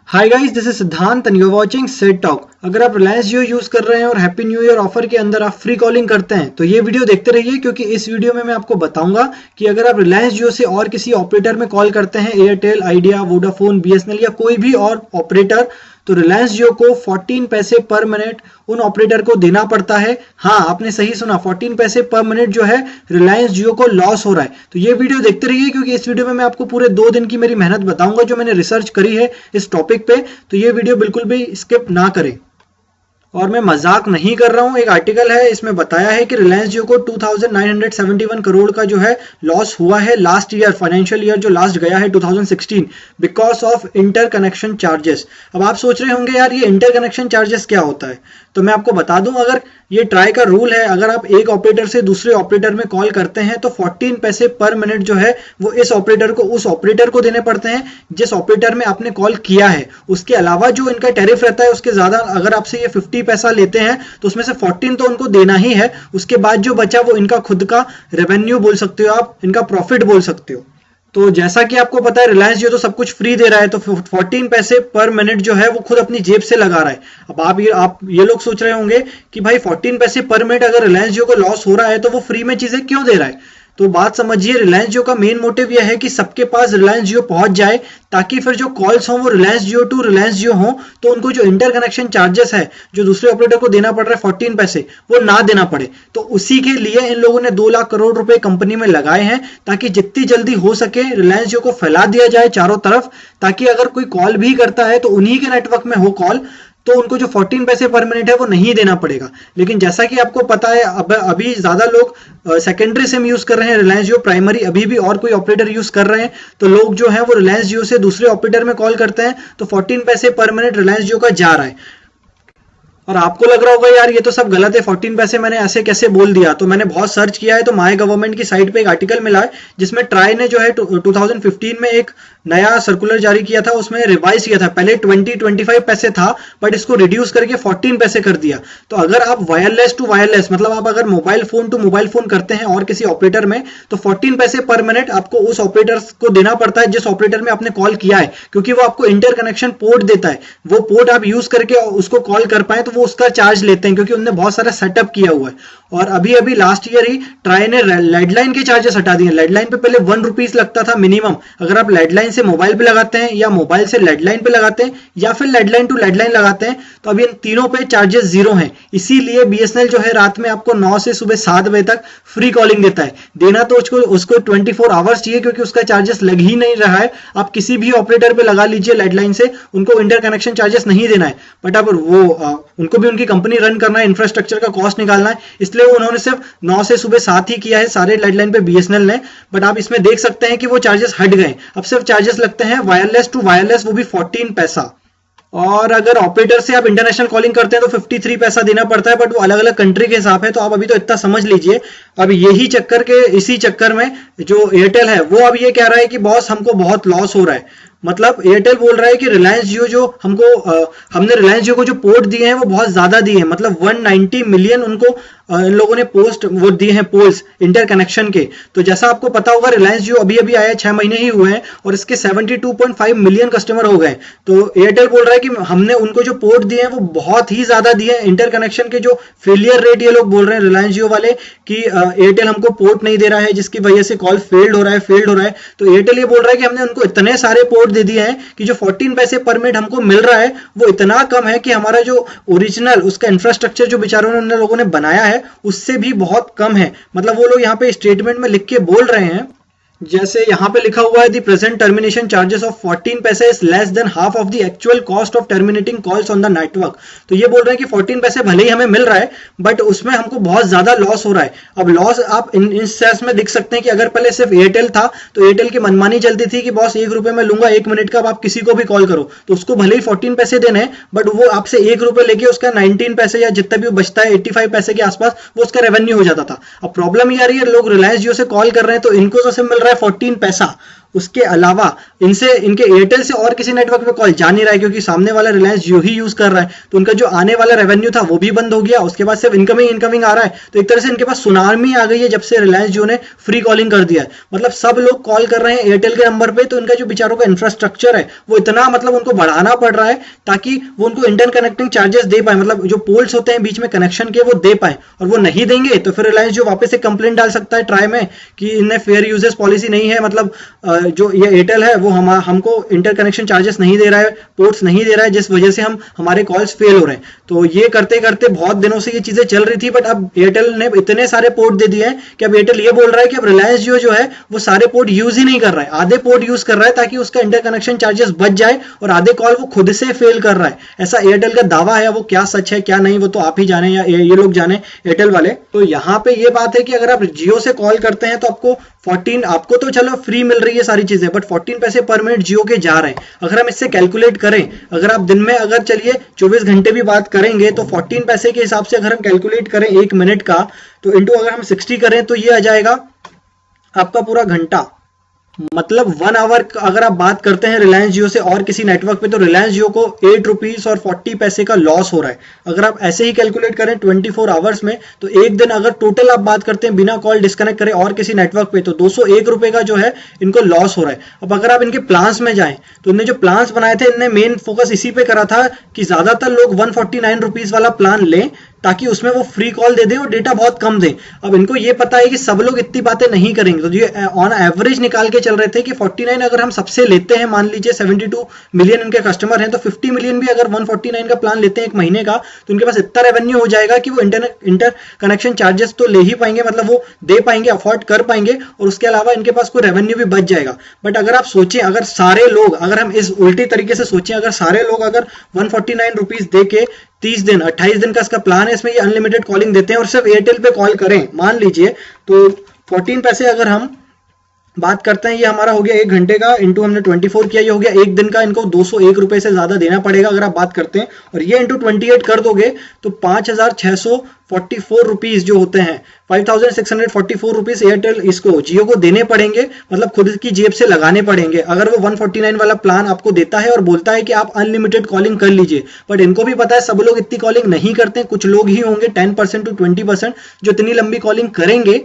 Hi guys, this is Siddhant and you are watching set talk. अगर आप रिलायंस जियो use कर रहे हैं और हैप्पी न्यू ईयर ऑफर के अंदर आप फ्री कॉलिंग करते हैं तो ये वीडियो देखते रहिए, क्योंकि इस वीडियो में मैं आपको बताऊंगा कि अगर आप रिलायंस जियो से और किसी ऑपरेटर में कॉल करते हैं, एयरटेल, आइडिया, वोडाफोन, बीएसएनएल या कोई भी और ऑपरेटर, तो रिलायंस जियो को 14 पैसे पर मिनट उन ऑपरेटर को देना पड़ता है। हाँ, आपने सही सुना, 14 पैसे पर मिनट जो है रिलायंस जियो को लॉस हो रहा है। तो ये वीडियो देखते रहिए, क्योंकि इस वीडियो में मैं आपको पूरे 2 दिन की मेरी मेहनत बताऊंगा जो मैंने रिसर्च करी है इस टॉपिक पे। तो ये वीडियो बिल्कुल भी स्किप ना करें। और मैं मजाक नहीं कर रहा हूं, एक आर्टिकल है, इसमें बताया है कि रिलायंस जियो को 2971 करोड़ का जो है लॉस हुआ है लास्ट ईयर, फाइनेंशियल ईयर जो लास्ट गया है 2016, because of inter connection charges. अब आप सोच रहे होंगे यार ये इंटर कनेक्शन चार्जेस क्या होता है, तो मैं आपको बता दूं, अगर ये ट्राई का रूल है, अगर आप एक ऑपरेटर से दूसरे ऑपरेटर में कॉल करते हैं तो 14 पैसे पर मिनट जो है वो इस ऑपरेटर को उस ऑपरेटर को देने पड़ते हैं जिस ऑपरेटर में आपने कॉल किया है। उसके अलावा जो इनका टैरिफ रहता है उसके ज्यादा, अगर आपसे ये 50 पैसा लेते हैं तो उसमें से 14 तो उनको देना ही है। उसके बाद जो बचा वो इनका खुद का रेवेन्यू बोल सकते हो, आप इनका प्रॉफिट बोल सकते हो। तो जैसा कि आपको पता है रिलायंस जियो तो सब कुछ फ्री दे रहा है, तो 14 पैसे पर मिनट जो है वो खुद अपनी जेब से लगा रहा है। अब आप ये लोग सोच रहे होंगे कि भाई 14 पैसे पर मिनट अगर रिलायंस जियो को लॉस हो रहा है तो वो फ्री में चीजें क्यों दे रहा है। तो बात समझिए, रिलायंस जियो का मेन मोटिव यह है कि सबके पास रिलायंस जियो पहुंच जाए, ताकि फिर जो कॉल्स हों वो रिलायंस जियो टू रिलायंस जियो हों, तो उनको जो इंटर कनेक्शन चार्जेस है जो दूसरे ऑपरेटर को देना पड़ रहा है 14 पैसे, वो ना देना पड़े। तो उसी के लिए इन लोगों ने 2 लाख करोड़ रुपए कंपनी में लगाए हैं, ताकि जितनी जल्दी हो सके रिलायंस जियो को फैला दिया जाए चारों तरफ, ताकि अगर कोई कॉल भी करता है तो उन्हीं के नेटवर्क में हो कॉल, तो उनको जो 14 पैसे पर मिनट है वो नहीं देना पड़ेगा। लेकिन जैसा कि आपको पता है अभी ज्यादा लोग सेकेंडरी सिम यूज कर रहे हैं, रिलायंस जियो प्राइमरी अभी भी और कोई ऑपरेटर यूज कर रहे हैं, तो लोग जो है वो रिलायंस जियो से दूसरे ऑपरेटर में कॉल करते हैं, तो 14 पैसे पर मिनट रिलायंस जियो का जा रहा है। और आपको लग रहा होगा यार ये तो सब गलत है, 14 पैसे मैंने ऐसे कैसे बोल दिया। तो मैंने बहुत सर्च किया है, तो माय गवर्नमेंट की साइट पे एक आर्टिकल मिला है जिसमें ट्राई ने जो है 2015 में एक नया सर्कुलर जारी किया था, उसमें रिवाइज किया था। पहले 20-25 पैसे था, बट इसको रिड्यूस करके 14 पैसे कर दिया। तो अगर आप वायरलेस टू वायरलेस, मतलब आप अगर mobile phone to mobile phone करते हैं और किसी ऑपरेटर में, तो 14 पैसे पर मिनट आपको उस ऑपरेटर को देना पड़ता है जिस ऑपरेटर में आपने कॉल किया है, क्योंकि वो आपको इंटर कनेक्शन पोर्ट देता है। वो पोर्ट आप यूज करके उसको कॉल कर पाए तो वो उसका चार्ज लेते हैं, क्योंकि उन्होंने बहुत सारा सेटअप किया हुआ है। और अभी अभी लास्ट ईयर ही ट्राई ने लैंडलाइन के चार्जेस हटा दिए। लैंडलाइन पे पहले 1 रुपीज लगता था मिनिमम, अगर आप लैंडलाइन से मोबाइल पे लगाते हैं या मोबाइल से लैंडलाइन पे लगाते हैं या फिर लैंडलाइन टू लैंडलाइन लगाते हैं, तो अभी इन तीनों पे चार्जेस 0 हैं। इसीलिए बीएसएनएल जो है रात में आपको 9 से सुबह 7 बजे तक फ्री कॉलिंग देता है। देना तो उसको 24 आवर्स चाहिए, क्योंकि उसका चार्जेस लग ही नहीं रहा है। आप किसी भी ऑपरेटर पे लगा लीजिए लैंडलाइन से, उनको इंटर कनेक्शन चार्जेस नहीं देना है, बट अब वो उनको भी उनकी कंपनी रन करना है, इंफ्रास्ट्रक्चर का कॉस्ट निकालना है, इसलिए उन्होंने सिर्फ 9 से सुबह 7 ही किया है सारे लैंडलाइन पे बीएसएनएल ने। बट आप इसमें देख सकते हैं कि वो चार्जेस हट गए, अब सिर्फ चार्जेस लगते हैं वायरलेस टू वायरलेस, वो भी 14 पैसा। और अगर ऑपरेटर से आप इंटरनेशनल कॉलिंग करते हैं तो 53 पैसा देना पड़ता है, बट वो अलग अलग कंट्री के हिसाब है। तो आप अभी तो इतना समझ लीजिए। अब इसी चक्कर में जो एयरटेल है वो अब ये कह रहा है कि बॉस हमको बहुत लॉस हो रहा है। मतलब एयरटेल बोल रहा है कि रिलायंस जियो जो हमने रिलायंस जियो को जो पोर्ट दिए हैं वो बहुत ज्यादा दिए हैं, मतलब 190 मिलियन उनको इन लोगों ने वो दिए हैं पोल्स इंटर कनेक्शन के। तो जैसा आपको पता होगा रिलायंस जियो अभी अभी आया, 6 महीने ही हुए हैं और इसके 72.5 मिलियन कस्टमर हो गए। तो एयरटेल बोल रहा है कि हमने उनको जो पोर्ट दिए हैं वो बहुत ही ज्यादा दिए हैं। इंटर कनेक्शन के जो फेलियर रेट ये लोग बोल रहे हैं रिलायंस जियो वाले कि एयरटेल हमको पोर्ट नहीं दे रहा है, जिसकी वजह से कॉल फेल्ड हो रहा है। तो एयरटेल ये बोल रहा है कि हमने उनको इतने सारे पोर्ट दे दिए हैं कि जो 14 पैसे पर मिनट हमको मिल रहा है वो इतना कम है कि हमारा जो ओरिजिनल उसका इंफ्रास्ट्रक्चर जो बेचारों ने लोगों ने बनाया है उससे भी बहुत कम है। मतलब वो लोग यहाँ पे स्टेटमेंट में लिख के बोल रहे हैं, जैसे यहाँ पे लिखा हुआ है the present termination charges of 14 पैसे is less than half of the actual cost of terminating calls on the network. तो ये बोल रहे हैं कि 14 पैसे भले ही हमें मिल रहा है, बट उसमें हमको बहुत ज्यादा लॉस हो रहा है। अब लॉस आप इन सेंस में देख सकते हैं कि अगर पहले सिर्फ एयरटेल था तो एयरटेल की मनमानी चलती थी कि बॉस 1 रुपए में लूंगा 1 मिनट का, अब आप किसी को भी कॉल करो तो उसको भले ही 14 पैसे देने हैं, बट वो आपसे 1 रुपए लेके उसका 19 पैसे या जितना भी बचता है 85 पैसे के आसपास वो उसका रेवेन्यू हो जाता था। अब प्रॉब्लम ये आ रही है, लोग रिलायंस जियो से कॉल कर रहे हैं तो इनको तो सिर्फ मिल रहा है 14 पैसा, उसके अलावा इनसे इनके एयरटेल से और किसी नेटवर्क पे कॉल जा नहीं रहा है, क्योंकि सामने वाला रिलायंस जियो ही यूज कर रहा है, तो उनका जो आने वाला रेवेन्यू था वो भी बंद हो गया। उसके बाद सिर्फ इनकमिंग आ रहा है। तो एक तरह से इनके पास सुनामी आ गई है जब से रिलायंस जियो ने फ्री कॉलिंग कर दिया है। मतलब सब लोग कॉल कर रहे हैं एयरटेल के नंबर पे, तो इनका जो बेचारों का इंफ्रास्ट्रक्चर है वो इतना मतलब उनको बढ़ाना पड़ रहा है ताकि वो उनको इंटरकनेक्टिंग चार्जेस दे पाए, मतलब जो पोल्स होते हैं बीच में कनेक्शन के वो दे पाए। और वो नहीं देंगे तो फिर रिलायंस जो वापस से कंप्लेंट डाल सकता है ट्राई में कि इनने फेयर यूजेस पॉलिसी नहीं है, मतलब जो ये एयरटेल है वो हमको इंटरकनेक्शन चार्जेस नहीं दे रहा है, पोर्ट्स नहीं दे रहा है, जिस वजह से हमारे कॉल्स फेल हो रहे हैं। तो ये करते करते बहुत दिनों से ये चीजें चल रही थी, बट अब एयरटेल ने इतने सारे पोर्ट दे दिए हैं कि अब एयरटेल ये बोल रहा है कि अब रिलायंस जियो जो है वो सारे पोर्ट यूज ही नहीं कर रहा है, आधे पोर्ट यूज कर रहा है ताकि उसका इंटरकनेक्शन चार्जेस बच जाए, और आधे कॉल वो खुद से फेल कर रहा है। ऐसा एयरटेल का दावा है, वो क्या सच है क्या नहीं वो तो आप ही जाने या ये लोग जाने एयरटेल वाले। तो यहाँ पे ये बात है कि अगर आप जियो से कॉल करते हैं तो आपको तो चलो फ्री मिल रही है सारी चीजें, बट 14 पैसे पर मिनट जियो के जा रहे हैं। अगर हम इससे कैलकुलेट करें, अगर आप दिन में अगर चलिए 24 घंटे भी बात करेंगे तो 14 पैसे के हिसाब से अगर हम कैलकुलेट करें 1 मिनट का, तो इंटू अगर हम 60 करें तो ये आ जाएगा आपका पूरा घंटा, मतलब 1 आवर। अगर आप बात करते हैं रिलायंस जियो से और किसी नेटवर्क पे, तो रिलायंस जियो को 8 रुपीज और 40 पैसे का लॉस हो रहा है। अगर आप ऐसे ही कैलकुलेट करें 24 आवर्स में, तो एक दिन अगर टोटल आप बात करते हैं बिना कॉल डिस्कनेक्ट करें और किसी नेटवर्क पे, तो 201 रुपए का जो है इनको लॉस हो रहा है। अब अगर आप इनके प्लान्स में जाएं तो इनने जो प्लान्स बनाए थे, इनने मेन फोकस इसी पे करा था कि ज्यादातर लोग 149 रुपीज वाला प्लान लें ताकि उसमें वो फ्री कॉल दे दें और डेटा बहुत कम दें। अब इनको ये पता है कि सब लोग इतनी बातें नहीं करेंगे, तो ये ऑन एवरेज निकाल के चल रहे थे कि 49 अगर हम सबसे लेते हैं, मान लीजिए 72 मिलियन इनके कस्टमर हैं, तो 50 मिलियन भी अगर 149 का प्लान लेते हैं एक महीने का, तो उनके पास इतना रेवेन्यू हो जाएगा कि वो इंटर कनेक्शन चार्जेस तो ले ही पाएंगे, मतलब वो दे पाएंगे, अफोर्ड कर पाएंगे, और उसके अलावा इनके पास कोई रेवेन्यू भी बच जाएगा। बट अगर आप सोचें, अगर सारे लोग, अगर हम इस उल्टी तरीके से सोचें, अगर सारे लोग अगर 149 रुपीज दे के 30 दिन 28 दिन का इसका प्लान है, इसमें ये अनलिमिटेड कॉलिंग देते हैं और सिर्फ एयरटेल पे कॉल करें, मान लीजिए तो 14 पैसे अगर हम बात करते हैं, ये हमारा हो गया 1 घंटे का, इंटू हमने 24 किया, ये हो गया 1 दिन का। इनको 201 रुपए से ज्यादा देना पड़ेगा अगर आप बात करते हैं, और ये इंटू 28 कर दोगे तो 5644 रुपीज जो होते हैं, 5644 रुपीज एयरटेल इसको जियो को देने पड़ेंगे, मतलब खुद की जेब से लगाने पड़ेंगे अगर वो 149 वाला प्लान आपको देता है और बोलता है कि आप अनलिमिटेड कॉलिंग कर लीजिए। बट इनको भी पता है सब लोग इतनी कॉलिंग नहीं करते, कुछ लोग ही होंगे 10% to 20% जो इतनी लंबी कॉलिंग करेंगे,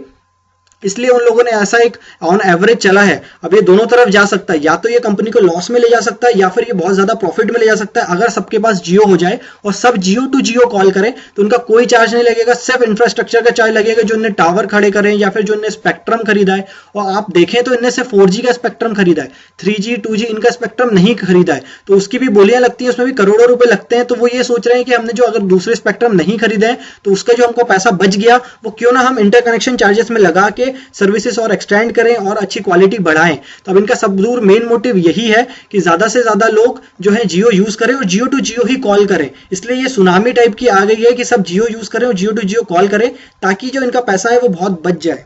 इसलिए उन लोगों ने ऐसा एक ऑन एवरेज चला है। अब ये दोनों तरफ जा सकता है, या तो ये कंपनी को लॉस में ले जा सकता है या फिर ये बहुत ज्यादा प्रॉफिट में ले जा सकता है। अगर सबके पास जियो हो जाए और सब जियो टू जियो कॉल करें तो उनका कोई चार्ज नहीं लगेगा, सिर्फ इंफ्रास्ट्रक्चर का चार्ज लगेगा जो इन्हें टावर खड़े करें या फिर जो इन्हें स्पेक्ट्रम खरीदा है। और आप देखें तो इनने सिर्फ 4G का स्पेक्ट्रम खरीदा है, 3G 2G इनका स्पेक्ट्रम नहीं खरीदा है, तो उसकी भी बोलियां लगती है, उसमें भी करोड़ों रुपए लगते हैं। तो वो ये सोच रहे हैं कि हमने जो अगर दूसरे स्पेक्ट्रम नहीं खरीदे हैं तो उसका जो हमको पैसा बच गया वो क्यों ना हम इंटरकनेक्शन चार्जेस में लगा के सर्विसेज और एक्सटेंड करें और अच्छी क्वालिटी बढ़ाएं। तो अब इनका सब दूर मेन मोटिव यही है कि ज्यादा से ज्यादा लोग जो है जियो यूज करें और जियो टू जियो ही कॉल करें। इसलिए ये सुनामी टाइप की आ गई है कि सब जियो यूज करें और जियो टू जियो कॉल करें ताकि जो इनका पैसा है वो बहुत बच जाए।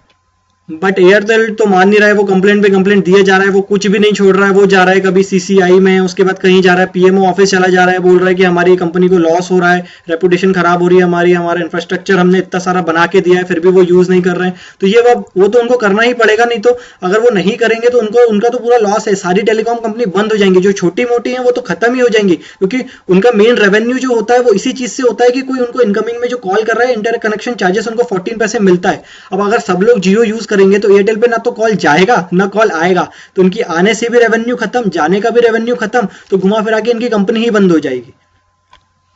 बट एयरटेल तो मान नहीं रहा है, वो कंप्लेंट पे कंप्लेंट दिए जा रहा है, वो कुछ भी नहीं छोड़ रहा है। वो जा रहा है कभी सीसीआई में, उसके बाद कहीं जा रहा है पीएमओ ऑफिस चला जा रहा है, बोल रहा है कि हमारी कंपनी को लॉस हो रहा है, रेपुटेशन खराब हो रही है हमारी, हमारा इंफ्रास्ट्रक्चर हमने इतना सारा बना के दिया है फिर भी वो यूज नहीं कर रहे हैं। तो ये वो तो उनको करना ही पड़ेगा, नहीं तो अगर वो नहीं करेंगे तो उनका तो पूरा लॉस है। सारी टेलीकॉम कंपनी बंद हो जाएंगी, जो छोटी मोटी है वो तो खत्म ही हो जाएंगी, क्योंकि उनका मेन रेवेन्यू जो होता है वो इसी चीज से होता है कि कोई उनको इनकमिंग में जो कॉल कर रहा है इंटर कनेक्शन चार्जेस उनको 14 पैसे मिलता है। अब अगर सब लोग जियो यूज करेंगे तो एयरटेल पे ना तो कॉल जाएगा ना कॉल आएगा, तो उनकी आने से भी रेवेन्यू खत्म, जाने का भी रेवेन्यू खत्म, तो घुमा फिरा के इनकी कंपनी ही बंद हो जाएगी।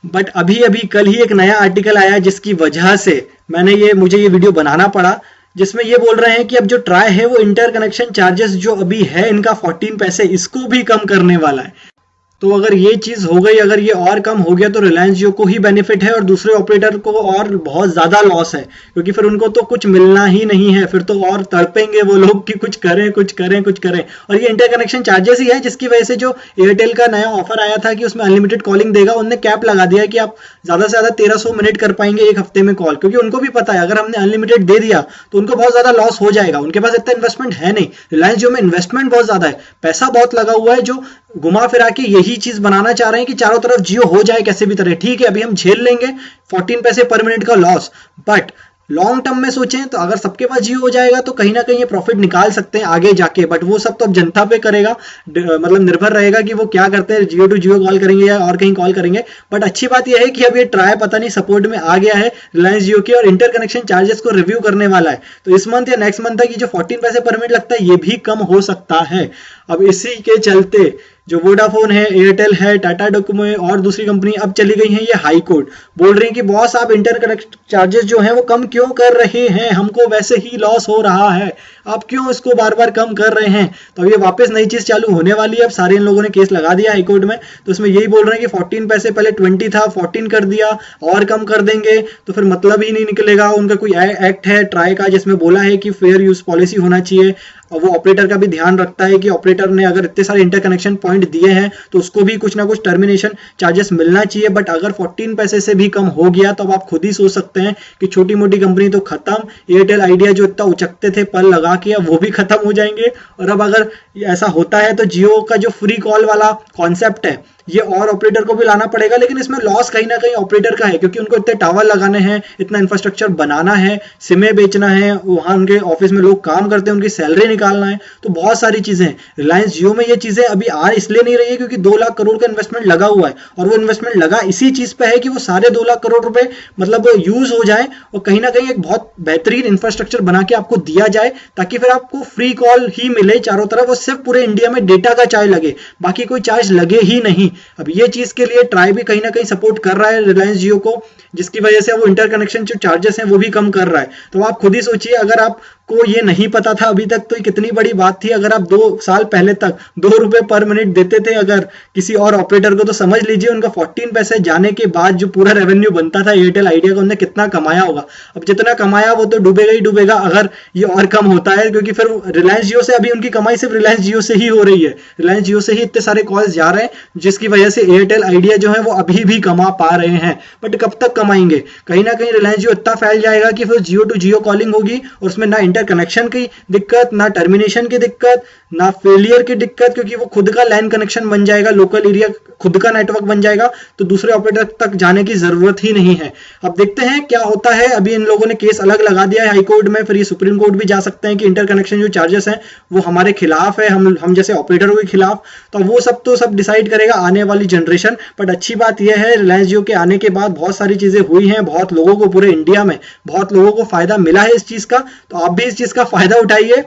बट अभी कल ही एक नया आर्टिकल आया जिसकी वजह से मुझे ये वीडियो बनाना पड़ा, जिसमें ये बोल रहे हैं कि अब जो ट्राई है वो इंटर कनेक्शन चार्जेस जो अभी है इनका 14 पैसे, इसको भी कम करने वाला है। तो अगर ये चीज हो गई, अगर ये और कम हो गया तो रिलायंस जियो को ही बेनिफिट है और दूसरे ऑपरेटर को और बहुत ज्यादा लॉस है, क्योंकि फिर उनको तो कुछ मिलना ही नहीं है, फिर तो और तड़पेंगे वो लोग कि कुछ करें कुछ करें कुछ करें। और ये इंटरकनेक्शन चार्जेस ही है जिसकी वजह से जो एयरटेल का नया ऑफर आया था कि उसमें अनलिमिटेड कॉलिंग देगा, उनने कैप लगा दिया है कि आप ज्यादा से ज्यादा 1300 मिनट कर पाएंगे एक हफ्ते में कॉल, क्योंकि उनको भी पता है अगर हमने अनलिमिटेड दे दिया तो उनको बहुत ज्यादा लॉस हो जाएगा, उनके पास इतना इन्वेस्टमेंट है नहीं। रिलायंस जियो में इन्वेस्टमेंट बहुत ज्यादा है, पैसा बहुत लगा हुआ है, जो घुमा फिरा के यही चीज बनाना चाह रहे हैं कि चारों तरफ जियो हो जाए कैसे भी तरह। ठीक है, अभी हम झेल लेंगे 14 पैसे पर मिनट का लॉस, बट लॉन्ग टर्म में सोचें तो अगर सबके पास जियो हो जाएगा तो कहीं ना कहीं ये प्रॉफिट निकाल सकते हैं आगे जाके, बट वो सब तो अब जनता पे करेगा, मतलब निर्भर रहेगा कि वो क्या करते हैं, जियो टू जियो कॉल करेंगे या और कहीं कॉल करेंगे। बट अच्छी बात यह है कि अब ये ट्राई पता नहीं सपोर्ट में आ गया है रिलायंस जियो के, और इंटरकनेक्शन चार्जेस को रिव्यू करने वाला है, तो इस मंथ या नेक्स्ट मंथ तक ये जो 14 पैसे पर मिनट लगता है ये भी कम हो सकता है। अब इसी के चलते जो वोडाफोन है, एयरटेल है, टाटा डोकोमो है और दूसरी कंपनी अब चली गई है ये हाई कोर्ट, बोल रही है कि बॉस आप इंटरकनेक्ट चार्जेस जो हैं वो कम क्यों कर रहे हैं, हमको वैसे ही लॉस हो रहा है, आप क्यों इसको बार बार कम कर रहे हैं। तो ये वापस नई चीज चालू होने वाली है, अब सारे इन लोगों ने केस लगा दिया हाई कोर्ट में, तो इसमें यही बोल रहे हैं कि 14 पैसे, पहले 20 था 14 कर दिया और कम कर देंगे, तो फिर मतलब ही नहीं निकलेगा। उनका कोई एक्ट है ट्राई का जिसमें बोला है कि फेयर यूज पॉलिसी होना चाहिए, और वो ऑपरेटर का भी ध्यान रखता है कि ऑपरेटर ने अगर इतने सारे इंटरकनेक्शन पॉइंट दिए हैं तो उसको भी कुछ ना कुछ टर्मिनेशन चार्जेस मिलना चाहिए। बट अगर 14 पैसे से भी कम हो गया तो अब आप खुद ही सोच सकते हैं कि छोटी मोटी कंपनी तो खत्म, एयरटेल आइडिया जो इतना उचकते थे पल लगा के अब वो भी खत्म हो जाएंगे। और अब अगर ऐसा होता है तो जियो का जो फ्री कॉल वाला कॉन्सेप्ट है ये और ऑपरेटर को भी लाना पड़ेगा, लेकिन इसमें लॉस कहीं ना कहीं ऑपरेटर का है, क्योंकि उनको इतने टावर लगाने हैं, इतना इंफ्रास्ट्रक्चर बनाना है, सिमें बेचना है, वहां उनके ऑफिस में लोग काम करते हैं, उनकी सैलरी निकालना है, तो बहुत सारी चीजें हैं। रिलायंस जियो में ये चीजें अभी आ इसलिए नहीं रही है क्योंकि 2 लाख करोड़ का इन्वेस्टमेंट लगा हुआ है, और वो इन्वेस्टमेंट लगा इसी चीज पे है कि वो सारे 2 लाख करोड़ रुपए मतलब यूज हो जाए और कहीं ना कहीं एक बहुत बेहतरीन इंफ्रास्ट्रक्चर बना के आपको दिया जाए, ताकि फिर आपको फ्री कॉल ही मिले चारों तरफ, और सिर्फ पूरे इंडिया में डेटा का चार्ज लगे, बाकी कोई चार्ज लगे ही नहीं। अब ये चीज के लिए ट्राई भी कहीं ना कहीं सपोर्ट कर रहा है रिलायंस जियो को, जिसकी वजह से वो इंटरकनेक्शन जो चार्जेस हैं वो भी कम कर रहा है। तो आप खुद ही सोचिए, अगर आपको ये नहीं पता था अभी तक तो ये कितनी बड़ी बात थी। अगर आप 2 साल पहले तक 2 रुपए पर मिनट देते थे अगर किसी और ऑपरेटर को, तो समझ लीजिए उनका 14 पैसे जाने के बाद जो पूरा रेवेन्यू बनता था एयरटेल आइडिया का, उन्होंने कितना कमाया होगा। अब जितना कमाया वो तो डूबेगा ही डूबेगा अगर ये और कम होता है, क्योंकि फिर रिलायंस जियो से अभी उनकी कमाई सिर्फ रिलायंस जियो से ही हो रही है, रिलायंस जियो से ही इतने सारे कॉल्स जा रहे हैं, जिसकी वजह से एयरटेल आइडिया जो है वो अभी भी कमा पा रहे हैं। बट कब तक कमाएंगे, कहीं ना कहीं रिलायंस जियो इतना फैल जाएगा कि फिर जियो टू जियो कॉलिंग होगी, और उसमें ना इंटरकनेक्शन की दिक्कत, ना टर्मिनेशन की दिक्कत, ना फेलियर की दिक्कत, क्योंकि वो खुद का लैंड कनेक्शन बन जाएगा, लोकल एरिया खुद का नेटवर्क बन जाएगा, तो दूसरे ऑपरेटर तक जाने की जरूरत ही नहीं है। अब देखते हैं क्या होता है। अभी इन लोगों ने केस अलग लगा दिया है हाई कोर्ट में, फिर ये सुप्रीम कोर्ट भी जा सकते हैं कि इंटरकनेक्शन जो चार्जेस हैं वो हमारे खिलाफ है, हम जैसे ऑपरेटरों के खिलाफ, तो वो सब डिसाइड करेगा आने वाली जनरेशन। बट अच्छी बात यह है रिलायंस जियो के आने के बाद बहुत सारी चीजें हुई हैं, बहुत लोगों को पूरे इंडिया में बहुत लोगों को फायदा मिला है इस चीज का, तो आप भी इस चीज का फायदा उठाइए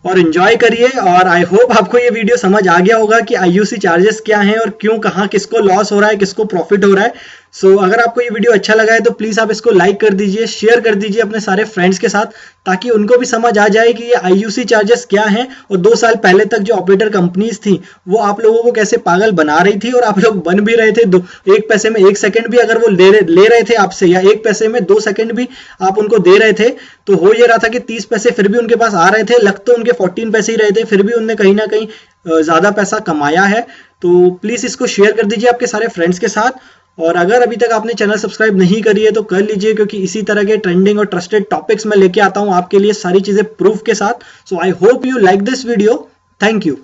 और एंजॉय करिए। और आई होप आपको ये वीडियो समझ आ गया होगा कि आईयूसी चार्जेस क्या हैं और क्यों, कहाँ किसको लॉस हो रहा है, किसको प्रॉफिट हो रहा है। सो अगर आपको ये वीडियो अच्छा लगा है तो प्लीज आप इसको लाइक कर दीजिए, शेयर कर दीजिए अपने सारे फ्रेंड्स के साथ, ताकि उनको भी समझ आ जाए कि ये आईयूसी चार्जेस क्या हैं, और 2 साल पहले तक जो ऑपरेटर कंपनीज थी वो आप लोगों को कैसे पागल बना रही थी, और आप लोग बन भी रहे थे। 1 पैसे में 1 सेकंड भी अगर वो ले रहे थे आपसे, या 1 पैसे में 2 सेकंड भी आप उनको दे रहे थे, तो हो ये रहा था कि 30 पैसे फिर भी उनके पास आ रहे थे, लग तो उनके 14 पैसे ही रहे थे, फिर भी उनने कहीं ना कहीं ज्यादा पैसा कमाया है। तो प्लीज इसको शेयर कर दीजिए आपके सारे फ्रेंड्स के साथ, और अगर अभी तक आपने चैनल सब्सक्राइब नहीं करी है तो कर लीजिए, क्योंकि इसी तरह के ट्रेंडिंग और ट्रस्टेड टॉपिक्स में लेके आता हूं आपके लिए सारी चीजें प्रूफ के साथ। So I hope you like this video. Thank you.